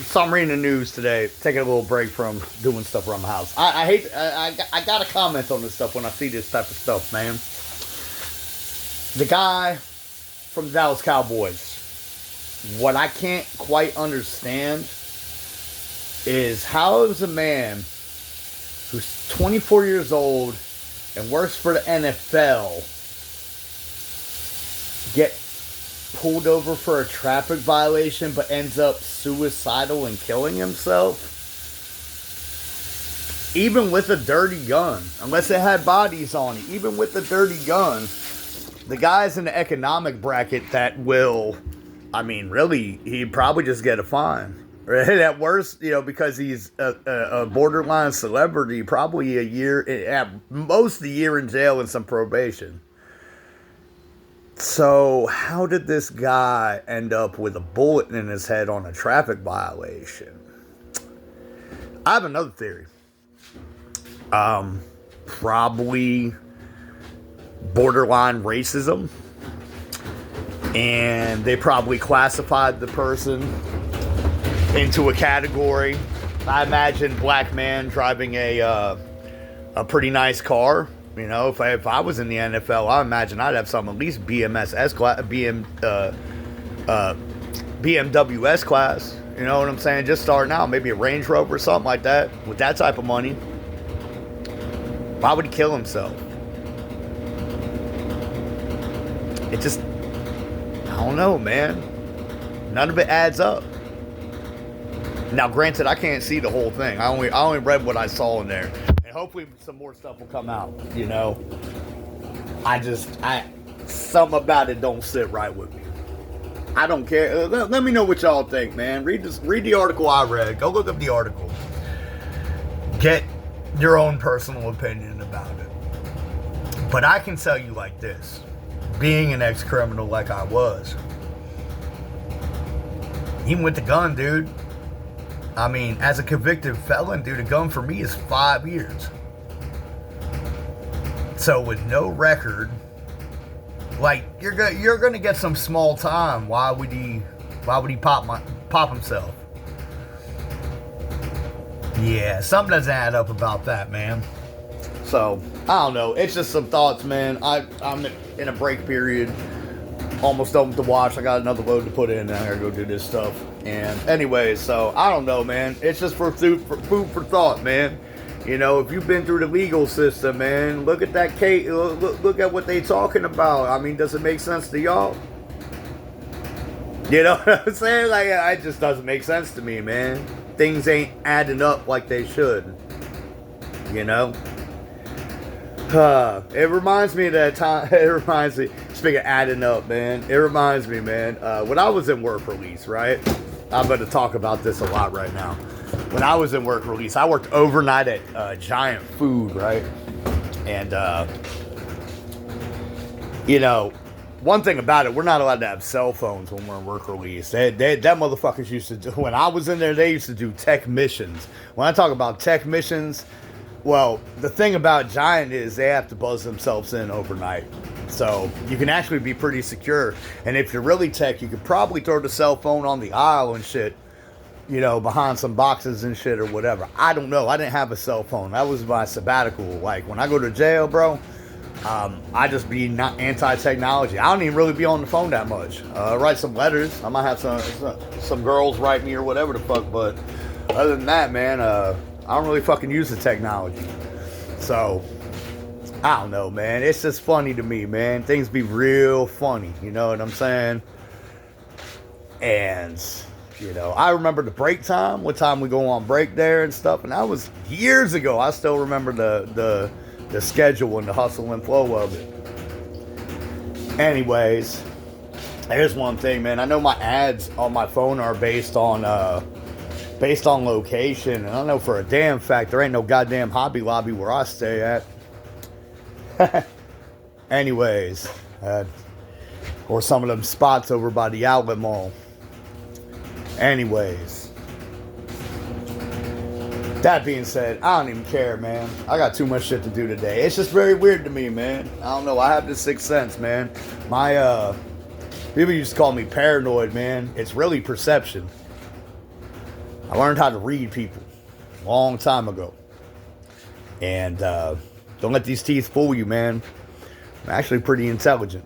So I'm reading the news today, taking a little break from doing stuff around the house. I gotta comment on this stuff when I see this type of stuff, man. The guy from the Dallas Cowboys. What I can't quite understand is how is a man who's 24 years old and works for the NFL get pulled over for a traffic violation but ends up suicidal and killing himself? Even with a dirty gun, unless it had bodies on it, even with the dirty gun, the guy's in the economic bracket that will, I mean, really, he'd probably just get a fine. Right? At worst, because he's a borderline celebrity, probably a year, at most a year in jail and some probation. So, how did this guy end up with a bullet in his head on a traffic violation? I have another theory. Probably borderline racism. And they probably classified the person into a category. I imagine black man driving a pretty nice car. If I was in the NFL, I imagine I'd have some at least BMS class, BMW S class. You know what I'm saying? Just starting out, maybe a Range Rover or something like that. With that type of money, why would he kill himself? It just, I don't know, man. None of it adds up. Now, granted, I can't see the whole thing. I only read what I saw in there. And hopefully some more stuff will come out, something about it don't sit right with me. I don't care. Let me know what y'all think, man. Read the article I read. Go look up the article. Get your own personal opinion about it. But I can tell you like this. Being an ex-criminal like I was. Even with the gun, dude. I mean, as a convicted felon, dude, a gun for me is 5 years. So with no record, like you're gonna get some small time. Why would he pop himself? Yeah, something doesn't add up about that, man. So I don't know. It's just some thoughts, man. I'm in a break period. Almost done with the watch. I got another load to put in, and I gotta go do this stuff. And anyways, so I don't know, man. It's just for food for thought, man. If you've been through the legal system, man, look at that case. Look at what they talking about. I mean, does it make sense to y'all? You know what I'm saying? Like, it just doesn't make sense to me, man. Things ain't adding up like they should. It reminds me of that time. It reminds me. Speaking of adding up, man, it reminds me, man, when I was in work release, right? I'm going to talk about this a lot right now. When I was in work release, I worked overnight at Giant Food, right? And, one thing about it, we're not allowed to have cell phones when we're in work release. That motherfuckers used to do, when I was in there, they used to do tech missions. When I talk about tech missions, well, the thing about Giant is they have to buzz themselves in overnight. So you can actually be pretty secure. And if you're really tech, you could probably throw the cell phone on the aisle and shit, behind some boxes and shit or whatever. I don't know. I didn't have a cell phone. That was my sabbatical. Like, when I go to jail, bro, I just be not anti-technology. I don't even really be on the phone that much. Write some letters. I might have some girls write me or whatever the fuck. But other than that, man, I don't really fucking use the technology. So, I don't know, man. It's just funny to me, man. Things be real funny. You know what I'm saying? And, I remember the break time. What time we go on break there and stuff. And that was years ago. I still remember the schedule and the hustle and flow of it. Anyways, here's one thing, man. I know my ads on my phone are based on location. And I know for a damn fact there ain't no goddamn Hobby Lobby where I stay at. Anyways, or some of them spots over by the outlet mall. Anyways, that being said, I don't even care, man. I got too much shit to do today. It's just very weird to me, man. I don't know. I have this sixth sense, man. People used to call me paranoid, man. It's really perception. I learned how to read people a long time ago. And don't let these teeth fool you, man. I'm actually pretty intelligent.